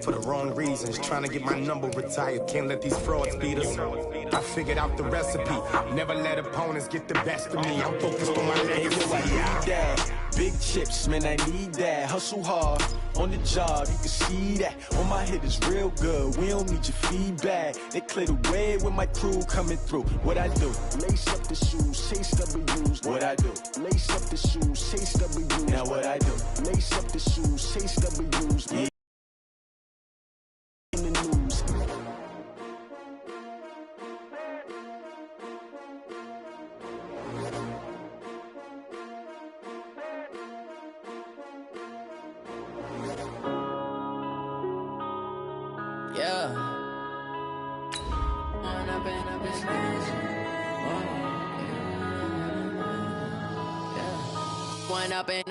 for the wrong reasons. Trying to get my number retired, can't let these frauds beat us. I figured out the recipe, never let opponents get the best of me. I'm focused on my legacy. Big chips, man, I need that. Hustle hard on the job, you can see that. On my head is real good, we don't need your feedback. They clear the way with my crew coming through. What I do? Lace up the shoes, chase W's. What I do? Lace up the shoes, chase W's. Now what I do? Lace up the shoes, chase W's. Yeah. In the news.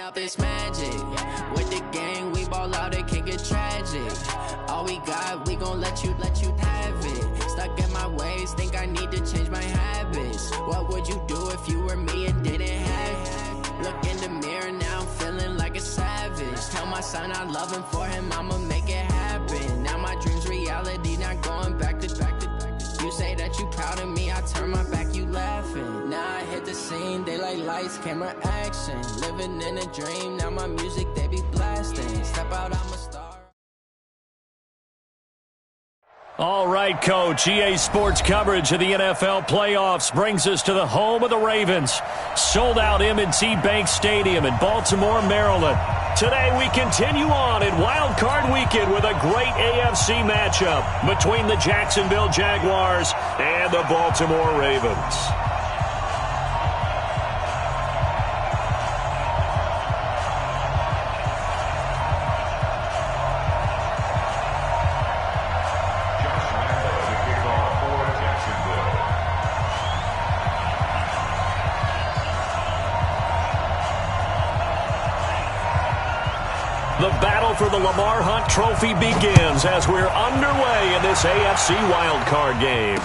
Up this magic. With the gang, we ball out, it can get tragic. All we got, we gon' let you have it. Stuck in my ways, think I need to change my habits. What would you do if you were me and didn't have it? Look in the mirror, now I'm feeling like a savage. Tell my son I love him, for him I'ma make it happen. Now my dream's reality, not going back to. You say that you proud of me, I turn my back, you laughing. Now I hit the scene, daylight lights, camera action. Living in a dream, now my music, they be blasting. Step out, I'm a star. All right, Coach. EA Sports coverage of the NFL playoffs brings us to the home of the Ravens. Sold out M&T Bank Stadium in Baltimore, Maryland. Today we continue on in Wild Card Weekend with a great AFC matchup between the Jacksonville Jaguars and the Baltimore Ravens. The battle for the Lamar Hunt Trophy begins as we're underway in this AFC wildcard game.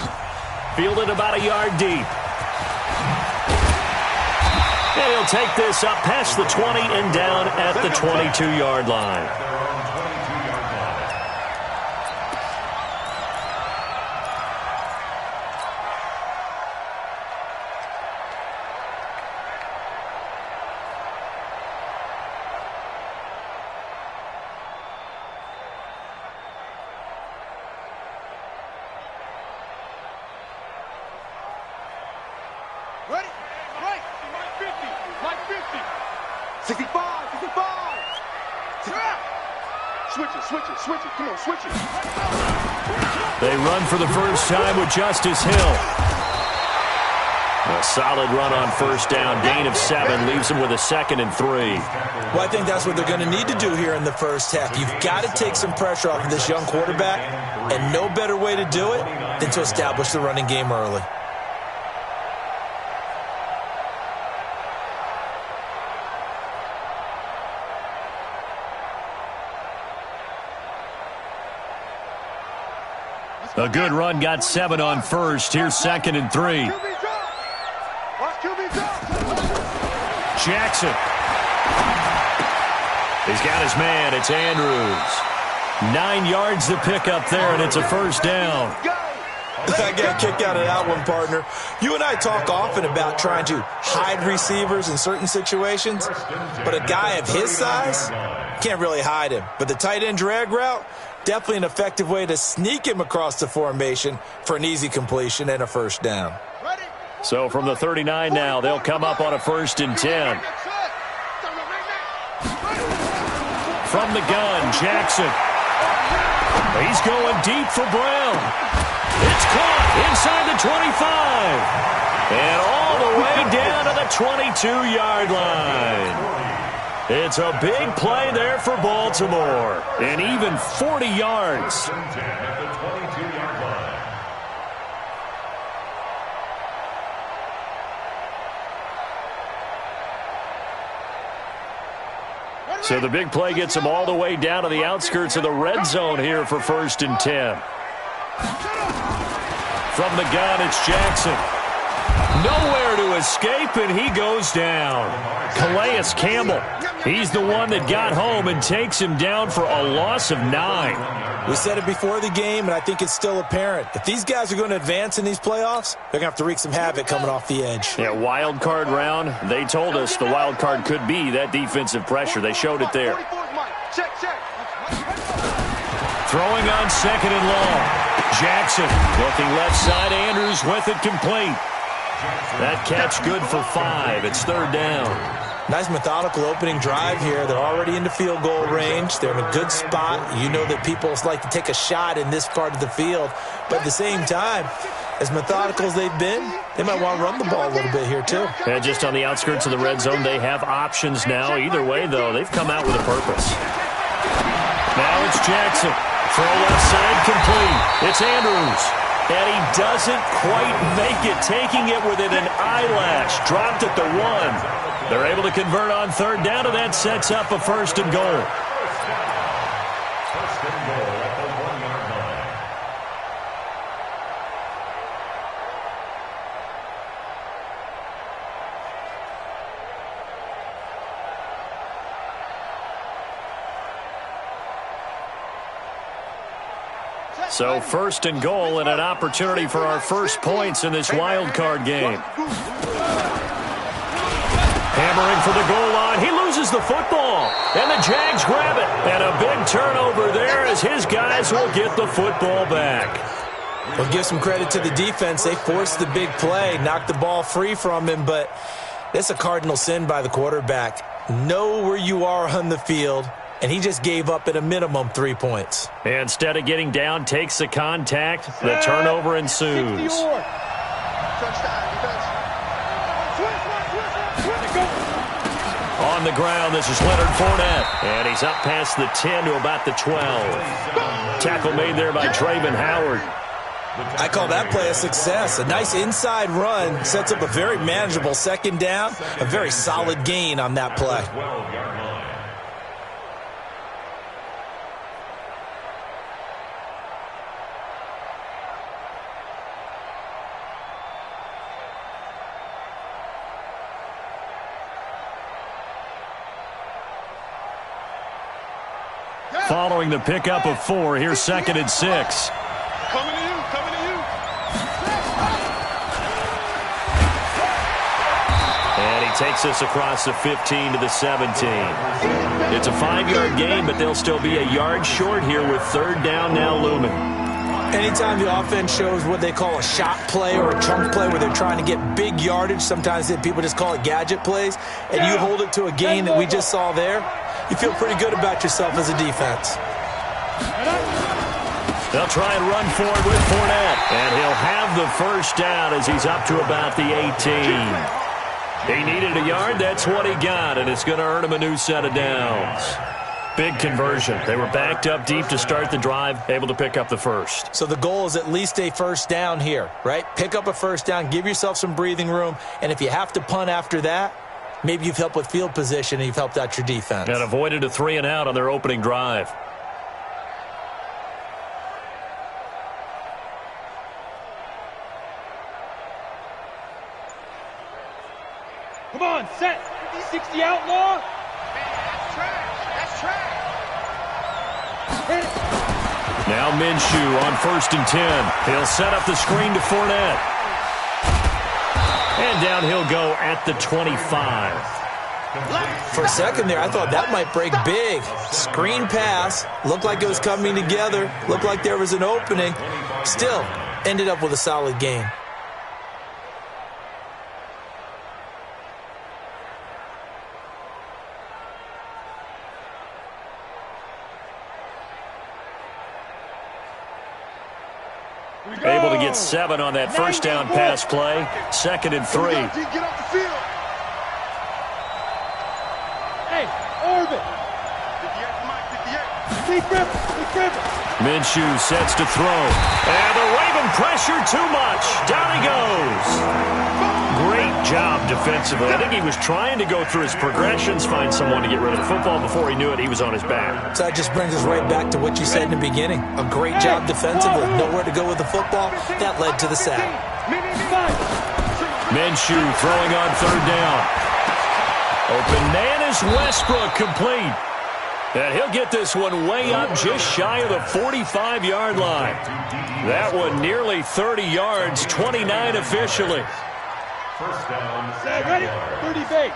Fielded about a yard deep. And he'll take this up past the 20 and down at the 22-yard line. Ready? Right. Mike 50. Mike 50. 65. 65. Switch it. Come on, switch it. They run for the first time with Justice Hill. A solid run on first down. Gain of 7 leaves them with a 2nd and 3. Well, I think that's what they're going to need to do here in the first half. You've got to take some pressure off of this young quarterback, and no better way to do it than to establish the running game early. A good run got 7 on first. Here's 2nd and 3. Jackson. He's got his man. It's Andrews. 9 yards to pick up there, and it's a first down. I got a kick out of that one, partner. You and I talk often about trying to hide receivers in certain situations, but a guy of his size can't really hide him. But the tight end drag route, definitely an effective way to sneak him across the formation for an easy completion and a first down. So from the 39 now, they'll come up on a 1st and 10. From the gun, Jackson. He's going deep for Brown. It's caught inside the 25. And all the way down to the 22-yard line. It's a big play there for Baltimore. And even 40 yards. So the big play gets them all the way down to the outskirts of the red zone here for 1st and 10. From the gun, it's Jackson. Nowhere to escape, and he goes down. Calais Campbell, he's the one that got home and takes him down for a loss of 9. We said it before the game, and I think it's still apparent. If these guys are going to advance in these playoffs, they're going to have to wreak some havoc coming off the edge. Yeah, wild card round. They told us the wild card could be that defensive pressure. They showed it there. Throwing on second and long. Jackson looking left side. Andrews with it complete. That catch good for 5. It's third down. Nice methodical opening drive here. They're already into field goal range. They're in a good spot. You know that people like to take a shot in this part of the field. But at the same time, as methodical as they've been, they might want to run the ball a little bit here too. And just on the outskirts of the red zone, they have options now. Either way, though, they've come out with a purpose. Now it's Jackson. Throw left side complete. It's Andrews. And he doesn't quite make it, taking it within an eyelash. Dropped at the 1. They're able to convert on third down, and that sets up a first and goal. So first and goal and an opportunity for our first points in this wild card game. Hammering for the goal line. He loses the football. And the Jags grab it. And a big turnover there as his guys will get the football back. Well, give some credit to the defense. They forced the big play, knocked the ball free from him, but it's a cardinal sin by the quarterback. Know where you are on the field, and he just gave up at a minimum 3 points. And instead of getting down, takes the contact. The turnover ensues. On the ground, this is Leonard Fournette. And he's up past the 10 to about the 12. Tackle made there by Traven Howard. I call that play a success. A nice inside run sets up a very manageable second down. A very solid gain on that play. Following the pickup of 4, here's second and 6. Coming to you, coming to you. And he takes us across the 15 to the 17. It's a 5-yard gain, but they'll still be a yard short here with third down now looming. Anytime the offense shows what they call a shot play or a chunk play where they're trying to get big yardage, sometimes people just call it gadget plays, and you hold it to a gain that we just saw there, you feel pretty good about yourself as a defense. They'll try and run forward with Fournette, and he'll have the first down as he's up to about the 18. He needed a yard. That's what he got, and it's going to earn him a new set of downs. Big conversion. They were backed up deep to start the drive, able to pick up the first. So the goal is at least a first down here, right? Pick up a first down, give yourself some breathing room, and if you have to punt after that, maybe you've helped with field position and you've helped out your defense. And avoided a 3 and out on their opening drive. Come on, set. 60 outlaw. Man, that's trash. That's trash. Now Minshew on 1st and 10. He'll set up the screen to Fournette. And down he'll go at the 25. For a second there, I thought that might break big. Screen pass. Looked like it was coming together. Looked like there was an opening. Still, ended up with a solid gain. Able to get 7 on that first down pass play. 2nd and 3. Get off the field. Hey, Orbit. 58. Minshew sets to throw. And the Raven pressure too much. Down he goes. Great job defensively. I think he was trying to go through his progressions, find someone to get rid of the football. Before he knew it, he was on his back. So that just brings us right back to what you said in the beginning. A great job defensively. Nowhere to go with the football. That led to the sack. Minshew throwing on third down. Open man is Westbrook, complete. And he'll get this one way up just shy of the 45-yard line. That one nearly 30 yards, 29 officially. First down. Set, ready? 30 base.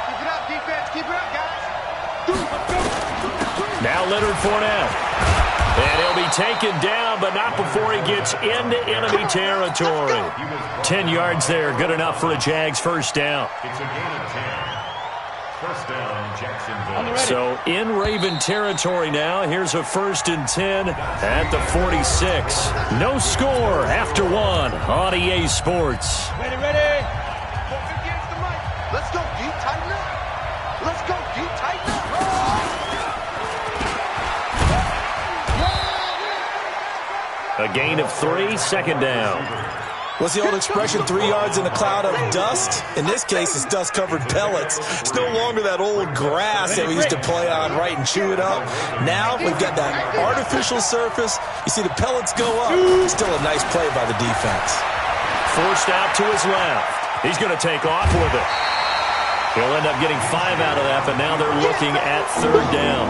Keep it up, defense. Keep it up, guys. Now Leonard Fournette. And he'll be taken down, but not before he gets into enemy territory. 10 yards there, good enough for a Jags first down. It's a gain of 10. First down, Jacksonville. So in Raven territory now. Here's a 1st and 10 at the 46. No score after one on EA Sports. Ready. Let's go, deep, tighten up. Let's go, deep, tighten up. A gain of 3, second down. What's the old expression, 3 yards in a cloud of dust? In this case, it's dust-covered pellets. It's no longer that old grass that we used to play on, right, and chew it up. Now we've got that artificial surface. You see the pellets go up. Still a nice play by the defense. Forced out to his left. He's going to take off with it. He'll end up getting 5 out of that, but now they're looking at third down.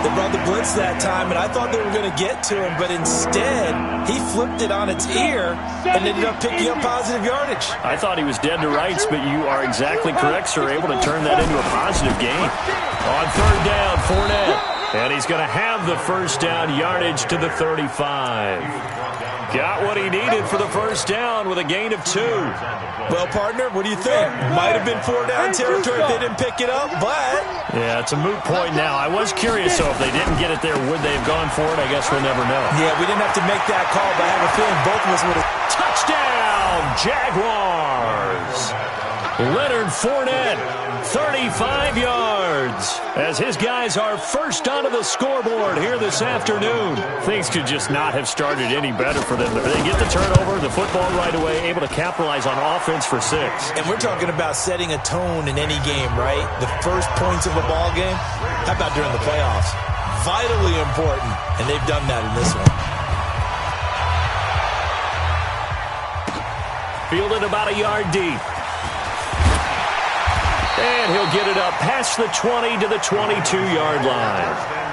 They brought the blitz that time, and I thought they were going to get to him, but instead, he flipped it on its ear and ended up picking up positive yardage. I thought he was dead to rights, but you are exactly correct, sir. Able to turn that into a positive gain. On third down, Fournette. And he's going to have the first down yardage to the 35. Got what he needed for the first down with a gain of 2. Well, partner, what do you think? Might have been 4 down territory if they didn't pick it up, but... Yeah, it's a moot point now. I was curious, so if they didn't get it there, would they have gone for it? I guess we'll never know. Yeah, we didn't have to make that call, but I have a feeling both of us would have... Touchdown, Jaguars! Leonard Fournette, 35 yards, as his guys are first onto the scoreboard here this afternoon. Things could just not have started any better for them. They get the turnover, the football right away, able to capitalize on offense for 6. And we're talking about setting a tone in any game, right? The first points of a ball game. How about during the playoffs? Vitally important, and they've done that in this one. Fielded about a yard deep. And he'll get it up past the 20 to the 22-yard line.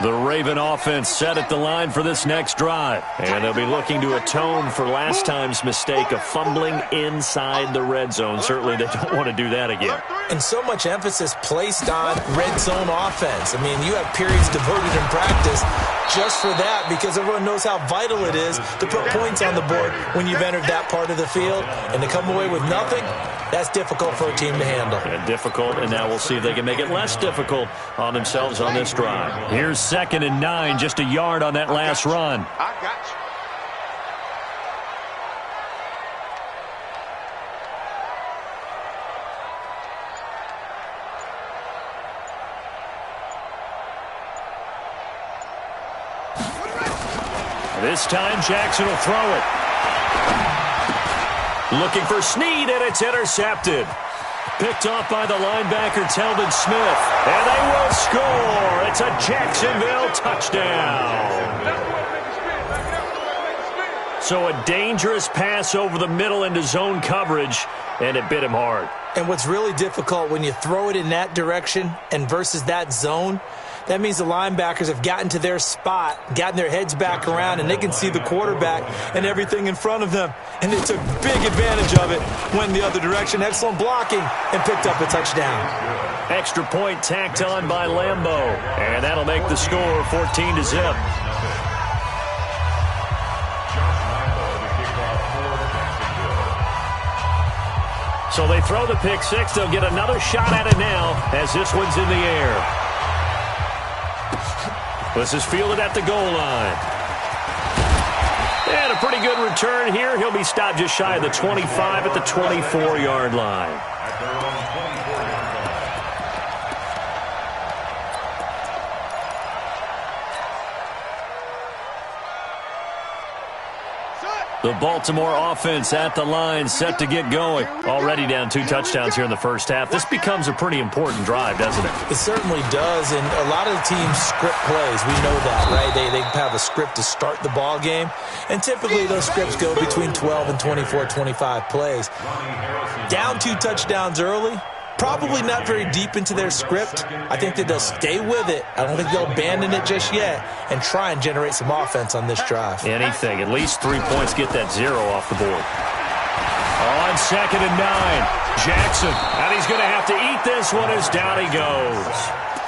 The Raven offense set at the line for this next drive. And they'll be looking to atone for last time's mistake of fumbling inside the red zone. Certainly they don't want to do that again. And so much emphasis placed on red zone offense. I mean, you have periods devoted in practice just for that because everyone knows how vital it is to put points on the board when you've entered that part of the field. And to come away with nothing, that's difficult for a team to handle. And difficult, and now we'll see if they can make it less difficult on themselves on this drive. Here's 2nd and 9, just a yard on that last run. I got you. This time, Jackson will throw it. Looking for Snead, and it's intercepted. Picked off by the linebacker, Telvin Smith. And they will score. It's a Jacksonville touchdown. So a dangerous pass over the middle into zone coverage, and it bit him hard. And what's really difficult when you throw it in that direction and versus that zone, that means the linebackers have gotten to their spot, gotten their heads back around, and they can see the quarterback and everything in front of them. And they took big advantage of it, went in the other direction, excellent blocking, and picked up a touchdown. Extra point tacked on by Lambeau, and that'll make the score 14-0. So they throw the pick six. They'll get another shot at it now as this one's in the air. This is fielded at the goal line. And a pretty good return here. He'll be stopped just shy of the 25 at the 24-yard line. The Baltimore offense at the line, set to get going. Already down 2 touchdowns here in the first half. This becomes a pretty important drive, doesn't it? It certainly does, and a lot of the teams script plays. We know that, right? They have a script to start the ball game, and typically those scripts go between 12 and 24, 25 plays. Down 2 touchdowns early, probably not very deep into their script. I think that they'll stay with it. I don't think they'll abandon it just yet and try and generate some offense on this drive. Anything. At least 3 points, get that 0 off the board. On 2nd and 9, Jackson. And he's going to have to eat this one as down he goes.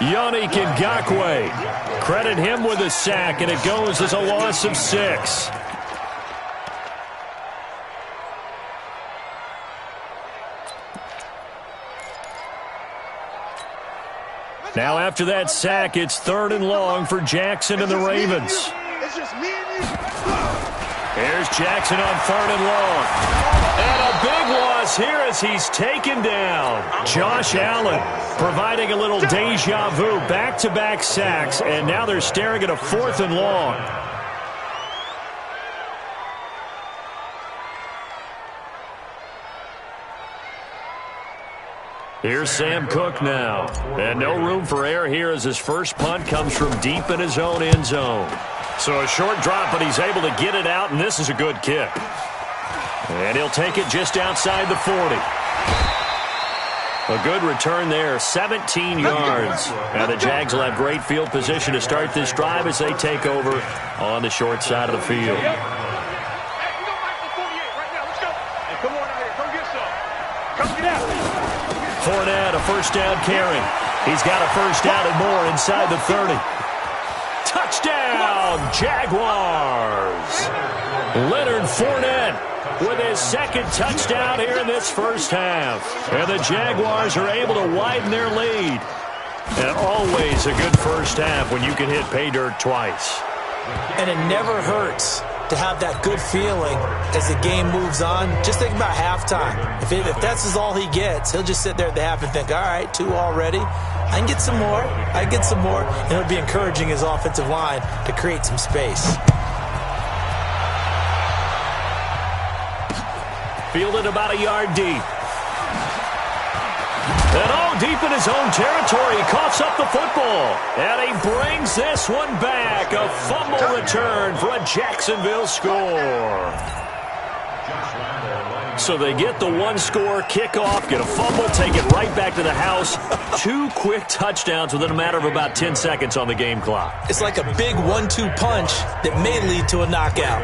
Yannick Ngakoue. Credit him with a sack, and it goes as a loss of 6. Now after that sack, it's 3rd and long for Jackson and the Ravens. It's just me and you. Here's Jackson on 3rd and long. And a big loss here as he's taken down. Josh Allen providing a little deja vu, back-to-back sacks, and now they're staring at a 4th and long. Here's Sam Cook now. And no room for error here as his first punt comes from deep in his own end zone. So a short drop, but he's able to get it out, and this is a good kick. And he'll take it just outside the 40. A good return there, 17 yards. Now the Jags will have great field position to start this drive as they take over on the short side of the field. Fournette, a first down carry. He's got a first down and more inside the 30. Touchdown, Jaguars! Leonard Fournette with his 2nd touchdown here in this first half. And the Jaguars are able to widen their lead. And always a good first half when you can hit pay dirt twice. And it never hurts to have that good feeling as the game moves on. Just think about halftime. If that's all he gets, he'll just sit there at the half and think, all right, 2 already. I can get some more. I can get some more. And it'll be encouraging his offensive line to create some space. Fielded about a yard deep. And all deep in his own territory, he coughs up the football. And he brings this one back. A fumble return for a Jacksonville score. So they get the 1-score kickoff, get a fumble, take it right back to the house. 2 quick touchdowns within a matter of about 10 seconds on the game clock. It's like a big 1-2 punch that may lead to a knockout.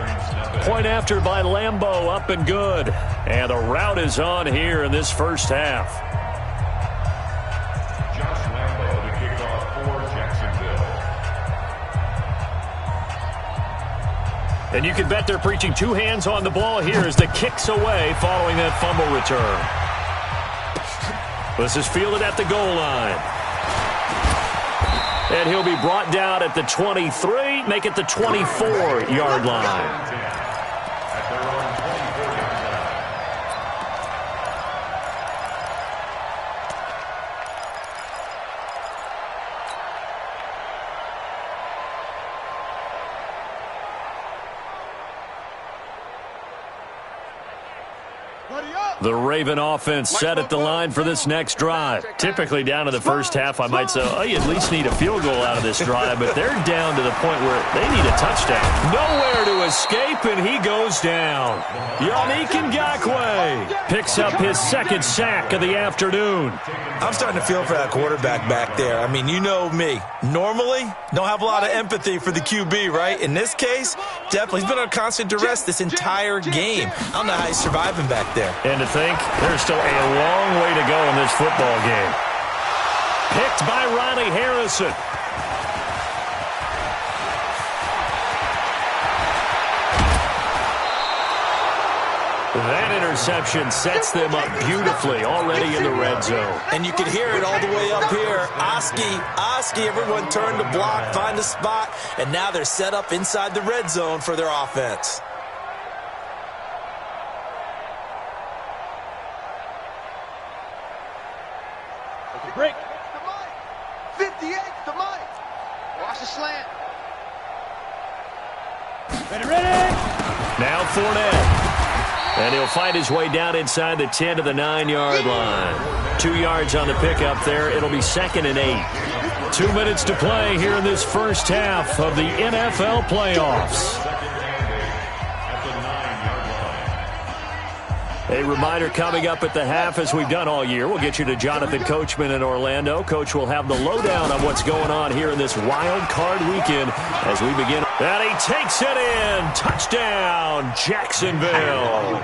Point after by Lambeau, up and good. And the route is on here in this first half. And you can bet they're preaching 2 hands on the ball here as the kick's away following that fumble return. This is fielded at the goal line. And he'll be brought down at the 23, make it the 24-yard line. The Raven offense set at the line for this next drive. Typically down to the first half, I might say, oh, you at least need a field goal out of this drive, but they're down to the point where they need a touchdown. Nowhere to escape, and he goes down. Yannick Ngakoue picks up his 2nd sack of the afternoon. I'm starting to feel for that quarterback back there. I mean, you know me. Normally, don't have a lot of empathy for the QB, right? In this case, definitely. He's been under constant duress this entire game. I don't know how he's surviving back there. And to think, there's still a long way to go in this football game. Picked by Riley Harrison. That interception sets them up beautifully already in the red zone. And you can hear it all the way up here. Oski, everyone turn to block, find a spot, and now they're set up inside the red zone for their offense. Break. 58 to Mike. Watch the slant. Ready. Now Fournette. And he'll find his way down inside the 10 to the 9-yard line. 2 yards on the pickup there. It'll be 2nd and 8. 2 minutes to play here in this first half of the NFL playoffs. A reminder coming up at the half, as we've done all year. We'll get you to Jonathan Coachman in Orlando. Coach will have the lowdown on what's going on here in this wild card weekend as we begin. And he takes it in. Touchdown, Jacksonville.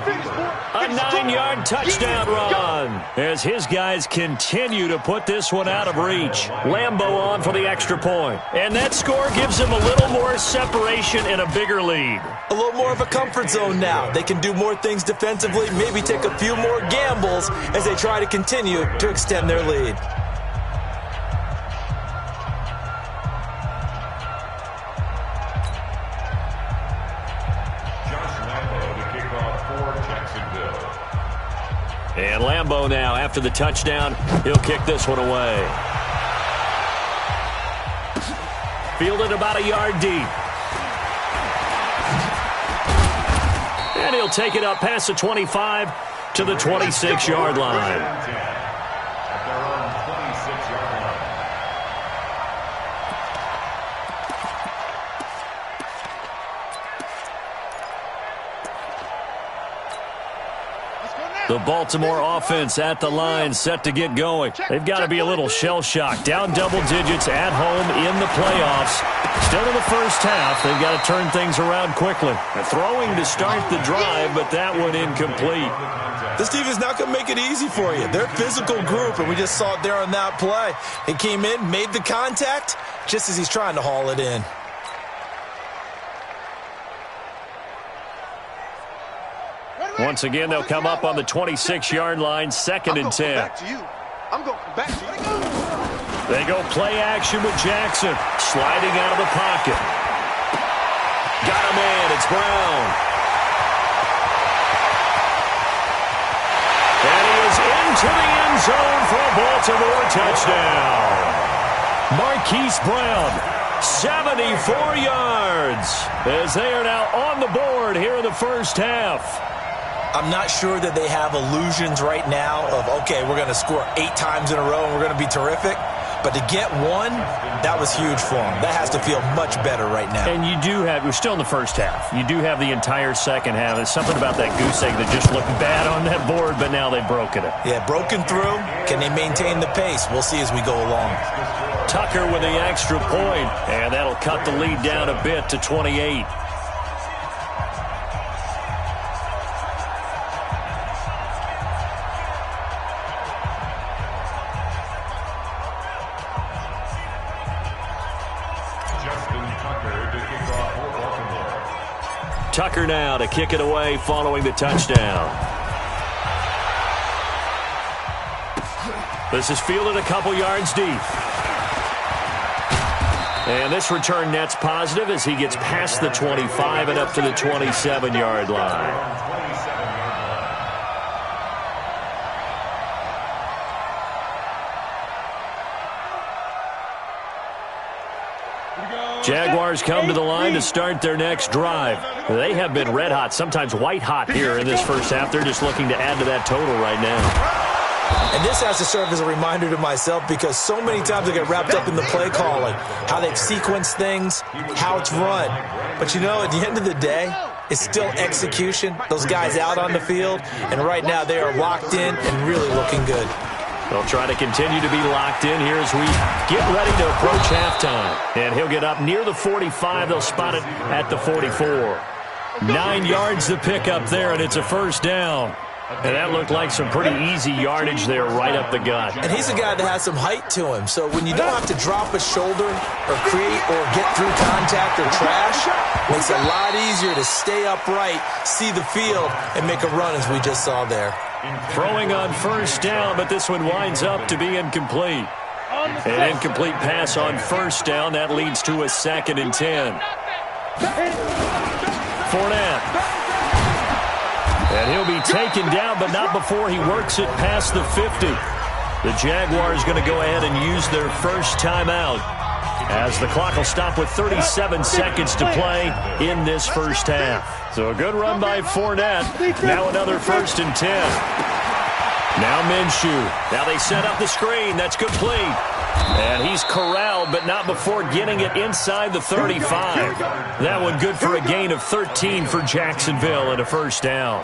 A 9-yard touchdown run as his guys continue to put this one out of reach. Lambeau on for the extra point. And that score gives him a little more separation and a bigger lead. A little more of a comfort zone now. They can do more things defensively, maybe take a few more gambles as they try to continue to extend their lead. And Lambeau now, after the touchdown, he'll kick this one away. Fielded about a yard deep. And he'll take it up past the 25 to the 26-yard line. The Baltimore offense at the line, set to get going. They've got to be a little shell-shocked. Down double digits at home in the playoffs. Still in the first half. They've got to turn things around quickly. Throwing to start the drive, but that one incomplete. This team is not going to make it easy for you. They're a physical group, and we just saw it there on that play. He came in, made the contact, just as he's trying to haul it in. Once again, they'll come up on the 26-yard line, 2nd and 10. I'm going to come back to you. They go play action with Jackson, sliding out of the pocket. Got a man, it's Brown. And he is into the end zone for a Baltimore touchdown. Marquise Brown, 74 yards, as they are now on the board here in the first half. I'm not sure that they have illusions right now of, okay, we're going to score 8 times in a row and we're going to be terrific. But to get one, that was huge for them. That has to feel much better right now. And you do have, we're still in the first half. You do have the entire second half. There's something about that goose egg that just looked bad on that board, but now they've broken it. Yeah, broken through. Can they maintain the pace? We'll see as we go along. Tucker with the extra point, and that'll cut the lead down a bit to 28. Tucker now to kick it away following the touchdown. This is fielded a couple yards deep. And this return net's positive as he gets past the 25 and up to the 27-yard line. Jaguars come to the line to start their next drive. They have been red hot, sometimes white hot here in this first half. They're just looking to add to that total right now. And this has to serve as a reminder to myself because so many times I get wrapped up in the play calling, how they've sequenced things, how it's run. But you know, at the end of the day, it's still execution. Those guys out on the field, and right now they are locked in and really looking good. They'll try to continue to be locked in here as we get ready to approach halftime. And he'll get up near the 45. They'll spot it at the 44. 9 yards to pick up there, and it's a first down. And that looked like some pretty easy yardage there right up the gut. And he's a guy that has some height to him. So when you don't have to drop a shoulder or create or get through contact or trash, it makes it a lot easier to stay upright, see the field, and make a run as we just saw there. Throwing on first down, but this one winds up to be incomplete. An incomplete pass on first down. That leads to a 2nd and 10. Fournette. And he'll be taken down, but not before he works it past the 50. The Jaguars going to go ahead and use their first timeout. as the clock will stop with 37 seconds to play in this first half. So a good run by Fournette. Now another 1st and 10. Now Minshew. Now they set up the screen. That's complete. And he's corralled, but not before getting it inside the 35. That one good for a gain of 13 for Jacksonville and a first down.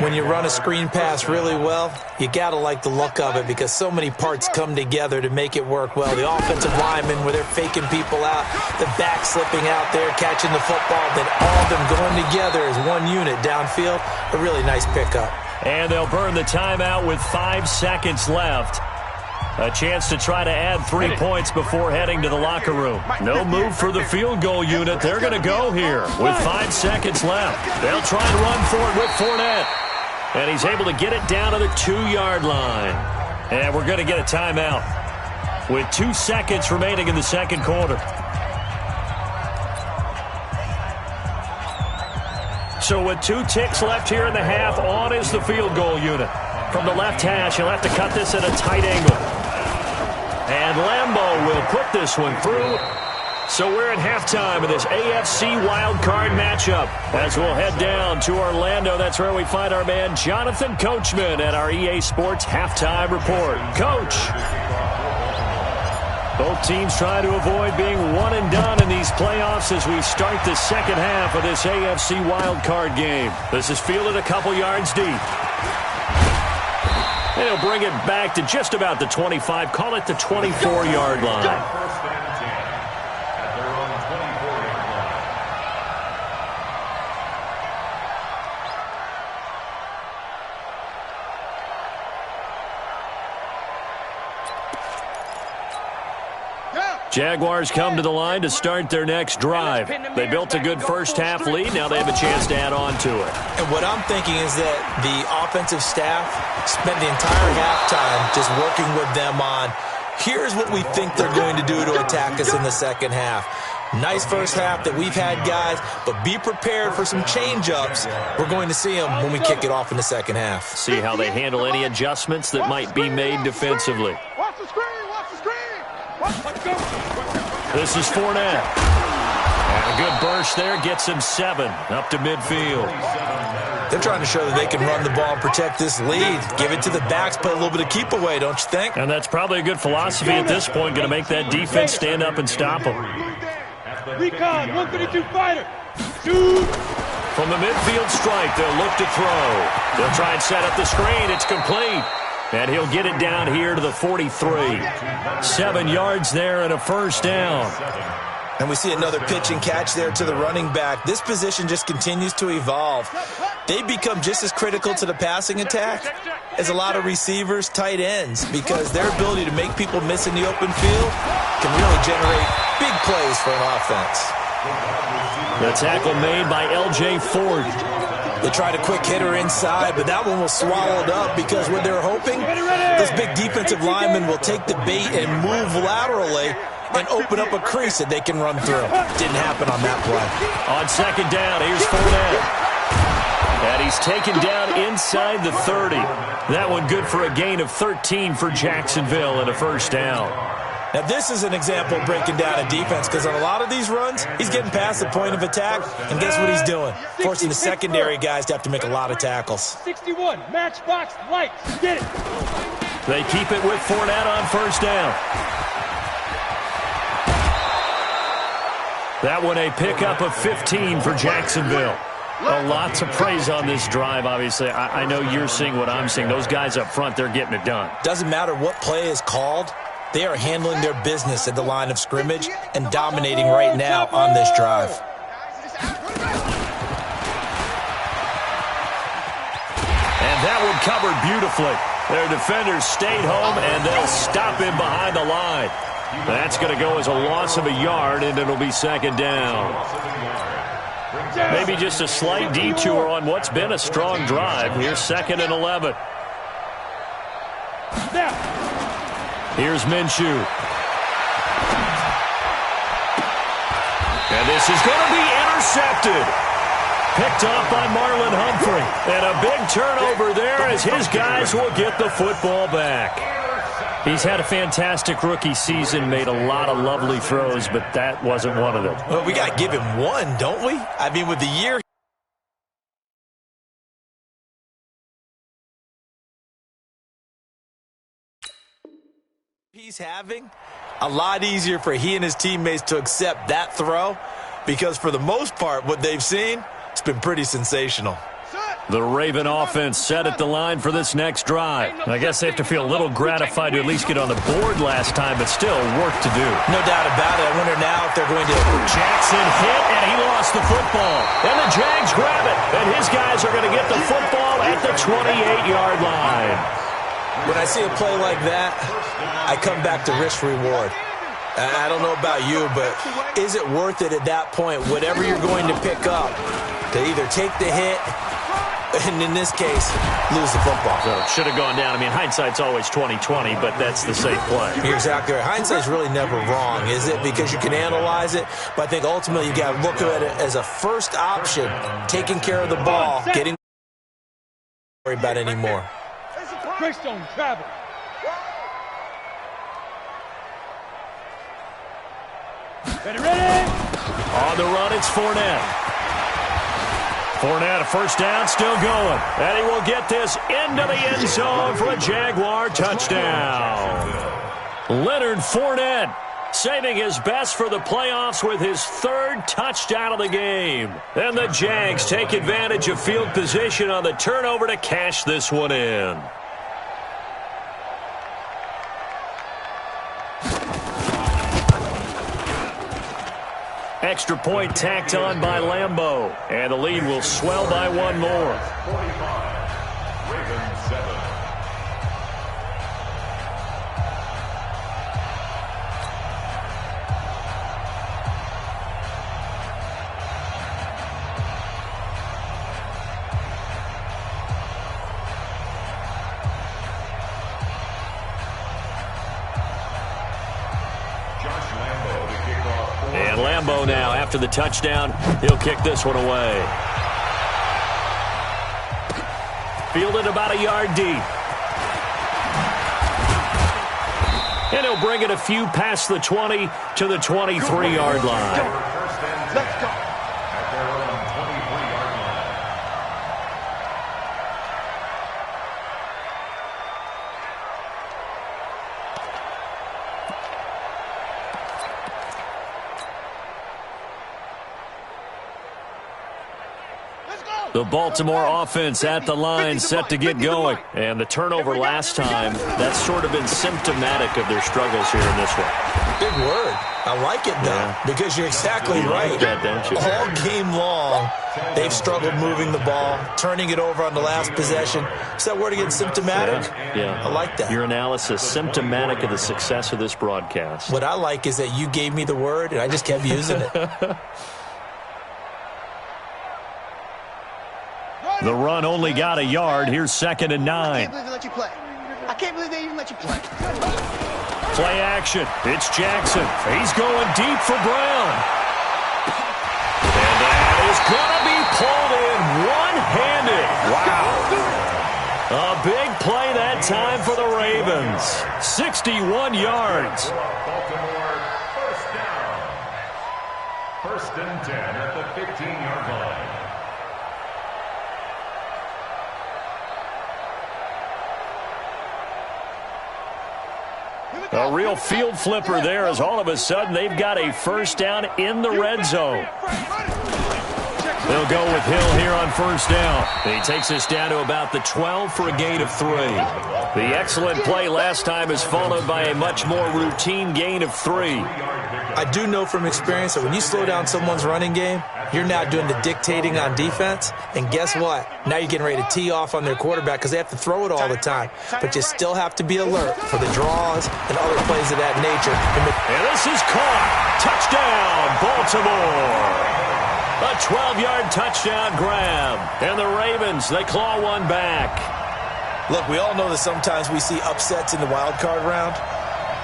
When you run a screen pass really well, you got to like the look of it because so many parts come together to make it work well. The offensive linemen, where they're faking people out, the back slipping out there, catching the football, then all of them going together as one unit downfield. A really nice pickup. And they'll burn the timeout with 5 seconds left. A chance to try to add 3 points before heading to the locker room. No move for the field goal unit. They're going to go here with 5 seconds left. They'll try and run for it with Fournette. And he's able to get it down to the 2-yard line. And we're going to get a timeout with 2 seconds remaining in the second quarter. So with 2 ticks left here in the half, on is the field goal unit. From the left hash, he'll have to cut this at a tight angle. And Lambeau will put this one through. So we're at halftime of this AFC wildcard matchup. As we'll head down to Orlando, that's where we find our man Jonathan Coachman at our EA Sports Halftime Report. Coach. Both teams try to avoid being one and done in these playoffs as we start the second half of this AFC wildcard game. This is fielded a couple yards deep. And he'll bring it back to just about the 25, call it the 24-yard line. First down and 10 at their own 24-yard line. Jaguars come to the line to start their next drive. They built a good first-half lead. Now they have a chance to add on to it. And what I'm thinking is that the offensive staff spent the entire halftime just working with them on, here's what we think they're going to do to attack us in the second half. Nice first half that we've had, guys, but be prepared for some change-ups. We're going to see them when we kick it off in the second half. See how they handle any adjustments that might be made defensively. Watch the screen! Watch the screen! Let's go! This is Fournette. And a good burst there gets him 7 up to midfield. They're trying to show that they can run the ball and protect this lead. Give it to the backs, play a little bit of keep away, don't you think? And that's probably a good philosophy at this point, going to make that defense stand up and stop them. Recon, 132 fighter. Shoot! From the midfield strike, they'll look to throw. They'll try and set up the screen. It's complete. And he'll get it down here to the 43. 7 yards there and a first down. And we see another pitch and catch there to the running back. This position just continues to evolve. They become just as critical to the passing attack as a lot of receivers, tight ends, because their ability to make people miss in the open field can really generate big plays for an offense. The tackle made by L.J. Ford. They tried a quick hitter inside, but that one was swallowed up because what they're hoping, those big defensive linemen will take the bait and move laterally and open up a crease that they can run through. Didn't happen on that play. On second down, here's Fournette. And he's taken down inside the 30. That one good for a gain of 13 for Jacksonville and a first down. Now, this is an example of breaking down a defense because on a lot of these runs, he's getting past the point of attack, and guess what he's doing? Forcing the secondary guys to have to make a lot of tackles. 61, matchbox, light, get it. They keep it with Fournette on first down. That one a pickup of 15 for Jacksonville. Lots of praise on this drive, obviously. I know you're seeing what I'm seeing. Those guys up front, they're getting it done. Doesn't matter what play is called. They are handling their business at the line of scrimmage and dominating right now on this drive. And that one covered beautifully. Their defenders stayed home, and they'll stop him behind the line. That's going to go as a loss of a yard, and it'll be second down. Maybe just a slight detour on what's been a strong drive. Here's 2nd and 11. Here's Minshew. And this is going to be intercepted. Picked off by Marlon Humphrey. And a big turnover there as his guys will get the football back. He's had a fantastic rookie season, made a lot of lovely throws, but that wasn't one of them. Well, we got to give him one, don't we? I mean, with the year he's having, a lot easier for he and his teammates to accept that throw because for the most part, what they've seen, it's been pretty sensational. The Raven offense set at the line for this next drive. I guess they have to feel a little gratified to at least get on the board last time, but still work to do. No doubt about it. I wonder now if they're going to... Jackson hit, and he lost the football. And the Jags grab it, and his guys are going to get the football at the 28-yard line. When I see a play like that, I come back to risk-reward. I don't know about you, but is it worth it at that point, whatever you're going to pick up, to either take the hit and, in this case, lose the football? So it should have gone down. I mean, hindsight's always 20/20, but that's the safe play. You're exactly right. Hindsight's really never wrong, is it? Because you can analyze it, but I think ultimately you got to look at it as a first option, taking care of the ball, getting worry about anymore. Greystone travel. Ready? On the run, it's Fournette. Fournette, a first down, still going. And he will get this into the end zone for a Jaguar touchdown. Leonard Fournette saving his best for the playoffs with his third touchdown of the game. And the Jags take advantage of field position on the turnover to cash this one in. Extra point tacked on by Lambeau. And the lead will swell by one more. 45, Ravens 7. And Lambeau now, after the touchdown, he'll kick this one away. Fielded about a yard deep. And he'll bring it a few past the 20 to the 23-yard line. Let's go. At their own 23-yard line. The Baltimore offense at the line, set to get going. And the turnover last time, that's sort of been symptomatic of their struggles here in this one. Big word. I like it, though, because you're exactly right. Like that, don't you? All game long, they've struggled moving the ball, turning it over on the last possession. Is that word again, symptomatic? Yeah. I like that. Your analysis, symptomatic of the success of this broadcast. What I like is that you gave me the word, and I just kept using it. The run only got a yard. Here's 2nd and 9. I can't believe they let you play. I can't believe they even let you play. Play action. It's Jackson. He's going deep for Brown. And that is going to be pulled in one-handed. Wow. A big play that time for the Ravens. 61 yards. Baltimore first down. 1st and 10 at the 15-yard line. A real field flipper there as all of a sudden they've got a first down in the red zone. They'll go with Hill here on first down. He takes us down to about the 12 for a gain of 3. The excellent play last time is followed by a much more routine gain of 3. I do know from experience that when you slow down someone's running game, you're now doing the dictating on defense. And guess what? Now you're getting ready to tee off on their quarterback because they have to throw it all the time. But you still have to be alert for the draws and other plays of that nature. And this is caught. Touchdown, Baltimore. A 12-yard touchdown grab. And the Ravens, they claw one back. Look, we all know that sometimes we see upsets in the wild card round.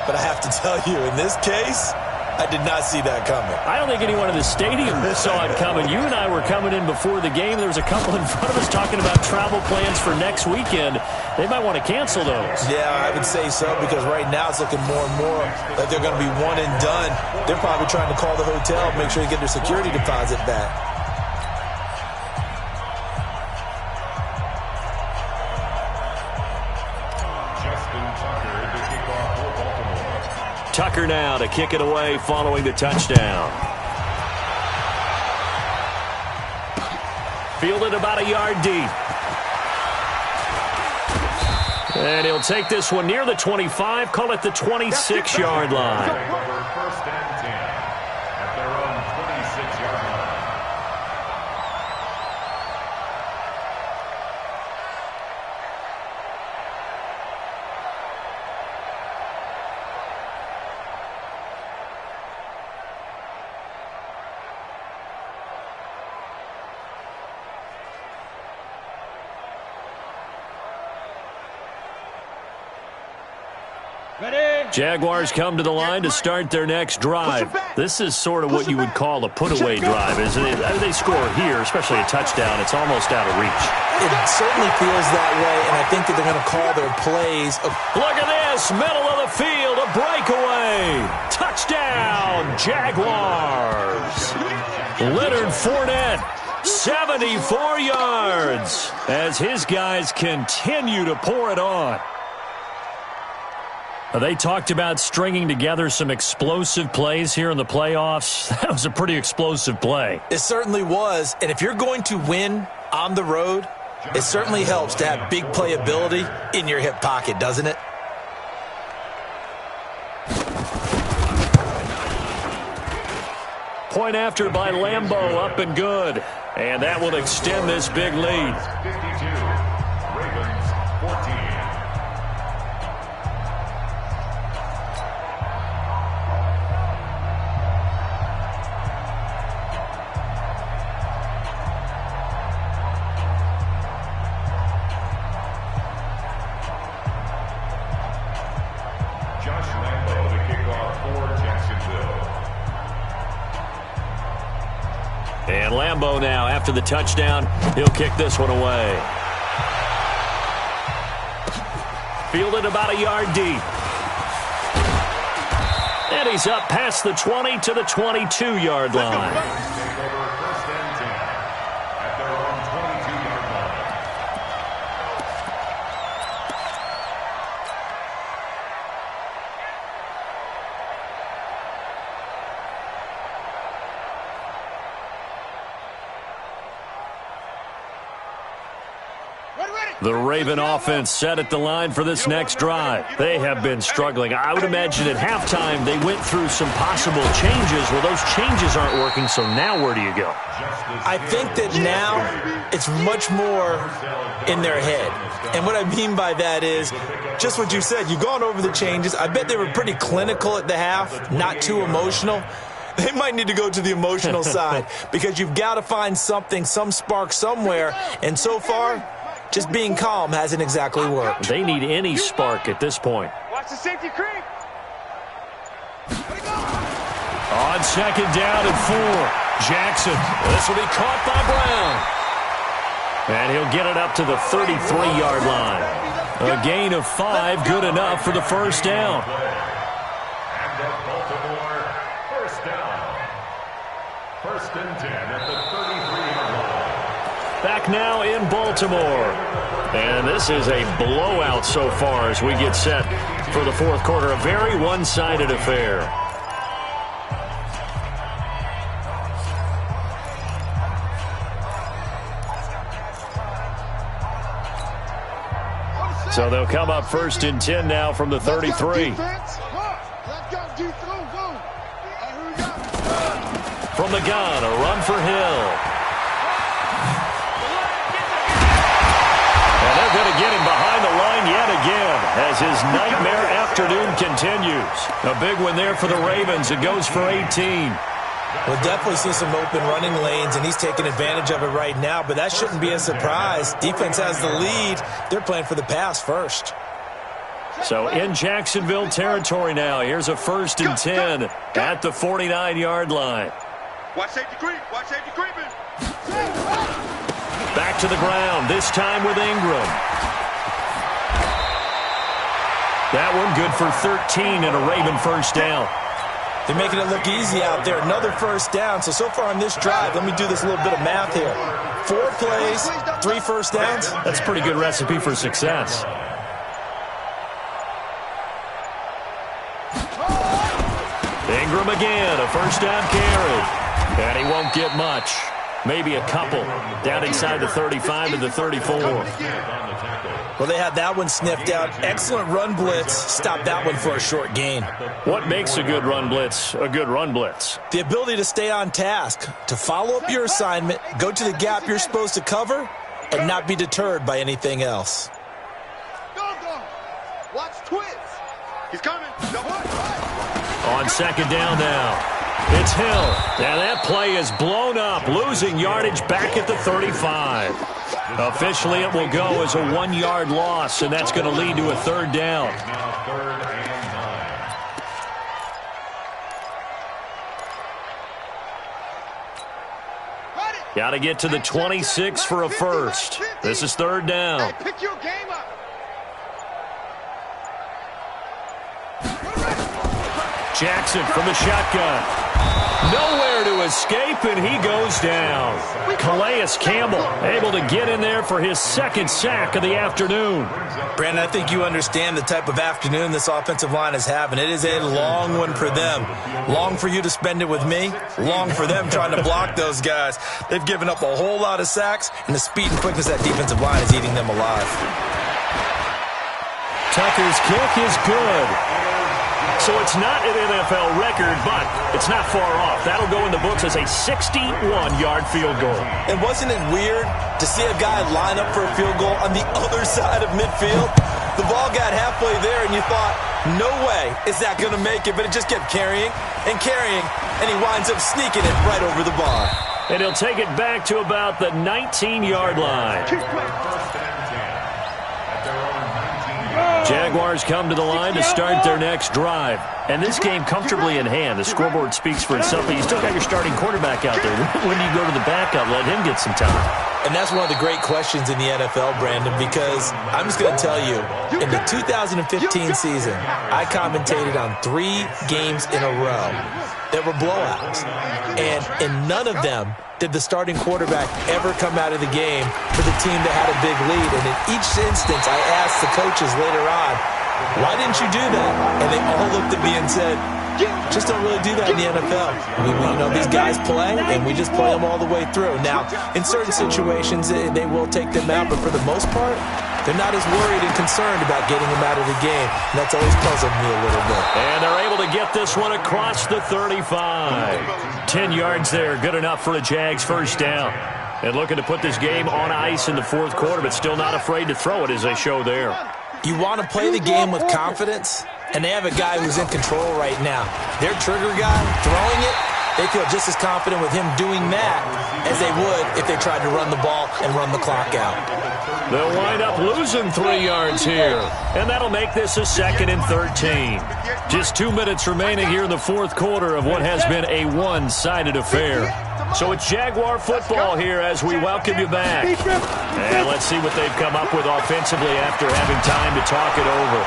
But I have to tell you, in this case, I did not see that coming. I don't think anyone in the stadium saw it coming. You and I were coming in before the game. There was a couple in front of us talking about travel plans for next weekend. They might want to cancel those. Yeah, I would say so, because right now it's looking more and more like they're going to be one and done. They're probably trying to call the hotel, make sure they get their security deposit back. Tucker now to kick it away following the touchdown. Fielded about a yard deep. And he'll take this one near the 25, call it the 26-yard line. First and 10 at their own 26-yard line. Jaguars come to the line to start their next drive. This is sort of what you would call a put-away drive. As they score here, especially a touchdown, it's almost out of reach. It certainly feels that way, and I think that they're going to call their plays. Look at this, middle of the field, a breakaway. Touchdown, Jaguars. Leonard Fournette, 74 yards, as his guys continue to pour it on. They talked about stringing together some explosive plays here in the playoffs. That was a pretty explosive play. It certainly was. And if you're going to win on the road, it certainly helps to have big playability in your hip pocket, doesn't it? Point after by Lambeau, up and good. And that will extend this big lead. 52, Ravens 14. And Lambeau now, after the touchdown, he'll kick this one away. Fielded about a yard deep. And he's up past the 20 to the 22-yard line. The Raven offense set at the line for this next drive. They have been struggling. I would imagine at halftime they went through some possible changes. Well, those changes aren't working, so now where do you go? I think that now it's much more in their head. And what I mean by that is just what you said. You've gone over the changes. I bet they were pretty clinical at the half, not too emotional. They might need to go to the emotional side because you've got to find something, some spark somewhere. And so far, just being calm hasn't exactly worked. They need any spark at this point. Watch the safety creep. On second down and 4. Jackson. This will be caught by Brown. And he'll get it up to the 33-yard line. A gain of 5, good enough for the first down. And at Baltimore, first down. First and 10 at the 33-yard line. Back now in Baltimore. And this is a blowout so far as we get set for the fourth quarter. A very one-sided affair. So they'll come up first and 10 now from the 33. From the gun, a run for Hill. And they're going to get him behind the line yet again as his nightmare afternoon continues. A big one there for the Ravens. It goes for 18. We'll definitely see some open running lanes, and he's taking advantage of it right now, but that shouldn't be a surprise. Defense has the lead. They're playing for the pass first. So in Jacksonville territory now. Here's a 1st and 10 at the 49-yard line. Watch safety creep. Watch safety creeping. Back to the ground, this time with Ingram. That one good for 13 and a Raven 1st down. They're making it look easy out there. Another 1st down. So far on this drive, let me do this little bit of math here. 4 plays, 3 1st downs. That's a pretty good recipe for success. Ingram again, a 1st down carry. And he won't get much. Maybe a couple. Down inside the 35 to the 34. Well, they had that one sniffed out. Excellent run blitz. Stopped that one for a short gain. What makes a good run blitz a good run blitz? The ability to stay on task, to follow up your assignment, go to the gap you're supposed to cover, and not be deterred by anything else. Watch twist. He's coming. On 2nd down now. It's Hill. And that play is blown up, losing yardage back at the 35. Officially, it will go as a 1-yard loss, and that's going to lead to a 3rd down. Now 3rd and 9. Got to get to the 26 for a 1st. This is 3rd down. Hey, pick your game up. Jackson from the shotgun. Nowhere to escape, and he goes down. Calais Campbell able to get in there for his 2nd sack of the afternoon. Brandon, I think you understand the type of afternoon this offensive line is having. It is a long one for them. Long for you to spend it with me. Long for them trying to block those guys. They've given up a whole lot of sacks, and the speed and quickness of that defensive line is eating them alive. Tucker's kick is good. So it's not an NFL record, but it's not far off. That'll go in the books as a 61-yard field goal. And wasn't it weird to see a guy line up for a field goal on the other side of midfield? The ball got halfway there, and you thought, no way is that going to make it, but it just kept carrying, and he winds up sneaking it right over the bar. And he'll take it back to about the 19-yard line. Jaguars come to the line to start their next drive. And this game comfortably in hand. The scoreboard speaks for itself, but you still got your starting quarterback out there. When do you go to the backup? Let him get some time. And that's one of the great questions in the NFL, Brandon, because I'm just going to tell you, in the 2015 season, I commentated on 3 games in a row that were blowouts. And in none of them did the starting quarterback ever come out of the game for the team that had a big lead. And in each instance, I asked the coaches later on, why didn't you do that? And they all looked at me and said, just don't really do that in the NFL. These guys play, and we just play them all the way through. Now, in certain situations, they will take them out, but for the most part, they're not as worried and concerned about getting them out of the game. And that's always puzzled me a little bit. And they're able to get this one across the 35. 10 yards there, good enough for a Jags 1st down. And looking to put this game on ice in the 4th quarter, but still not afraid to throw it as they show there. You want to play the game with confidence, and they have a guy who's in control right now. Their trigger guy throwing it, they feel just as confident with him doing that as they would if they tried to run the ball and run the clock out. They'll wind up losing 3 yards here, and that'll make this a 2nd and 13. Just 2 minutes remaining here in the 4th quarter of what has been a one-sided affair. So it's Jaguar football here as we welcome you back. And let's see what they've come up with offensively after having time to talk it over.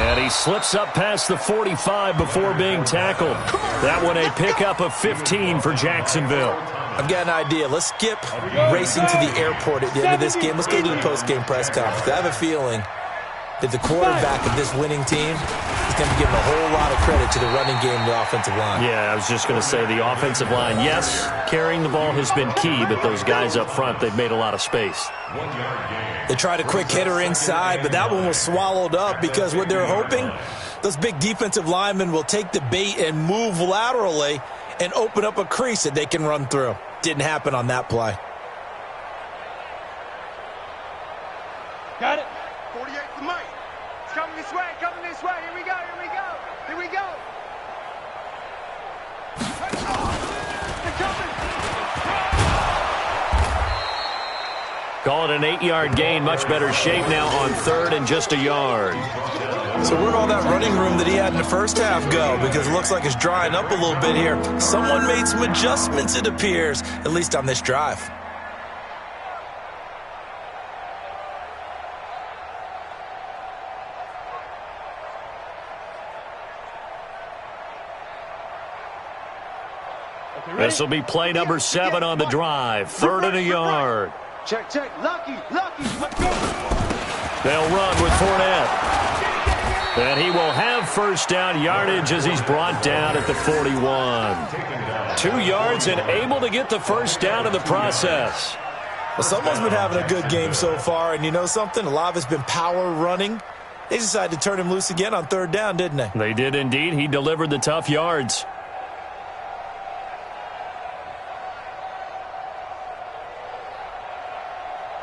And he slips up past the 45 before being tackled. That one a pickup of 15 for Jacksonville. I've got an idea. Let's skip racing to the airport at the end of this game. Let's go to the post-game press conference. I have a feeling that the quarterback of this winning team is going to be given a whole lot of credit to the running game and the offensive line. Yeah, I was just going to say the offensive line, yes, carrying the ball has been key, but those guys up front, they've made a lot of space. They tried a quick hitter inside, but that one was swallowed up because what they're hoping, those big defensive linemen will take the bait and move laterally and open up a crease that they can run through. Didn't happen on that play. Got it. 48 to Mike. It's coming this way, coming this way. Here we go, here we go, here we go. They're coming. Call it an 8-yard gain. Much better shape now on 3rd and just a yard. So where'd all that running room that he had in the first half go? Because it looks like it's drying up a little bit here. Someone made some adjustments, it appears, at least on this drive. This will be play number 7 on the drive. 3rd and a yard. Check, check. Lucky, lucky. Let's go. They'll run with Fournette. And he will have first down yardage as he's brought down at the 41. 2 yards and able to get the first down in the process. Well, someone's been having a good game so far, and you know something? A lot of it's been power running. They decided to turn him loose again on 3rd down, didn't they? They did indeed. He delivered the tough yards.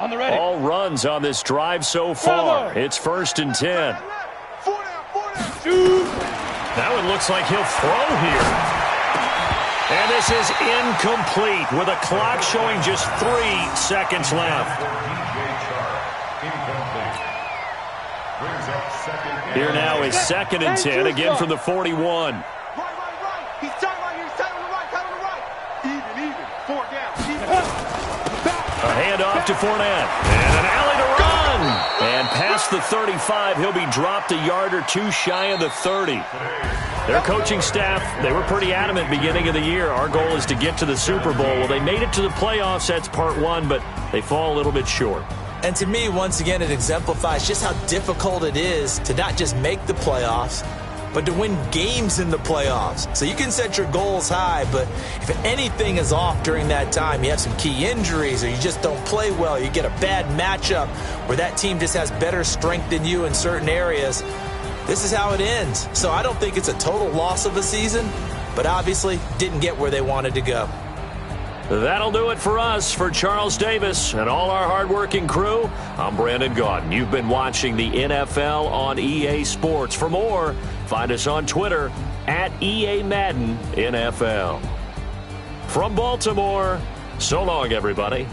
On the ready. All runs on this drive so far. It's 1st and 10. That one looks like he'll throw here. And this is incomplete with a clock showing just 3 seconds left. Here now is 2nd and 10, again from the 41. Right. He's tight right here. He's tight on the right. Tight on the right. Even. 4 down. A handoff to Fournette. And an alley to run. And past the 35, he'll be dropped a yard or 2 shy of the 30. Their coaching staff, they were pretty adamant beginning of the year. Our goal is to get to the Super Bowl. Well, they made it to the playoffs. That's part 1, but they fall a little bit short. And to me, once again, it exemplifies just how difficult it is to not just make the playoffs, but to win games in the playoffs. So you can set your goals high, but if anything is off during that time, you have some key injuries or you just don't play well, you get a bad matchup where that team just has better strength than you in certain areas, this is how it ends. So I don't think it's a total loss of a season, but obviously didn't get where they wanted to go. That'll do it for us. For Charles Davis and all our hardworking crew, I'm Brandon Gaudin. You've been watching the NFL on EA Sports. For more, find us on Twitter at EA Madden NFL. From Baltimore, so long, everybody.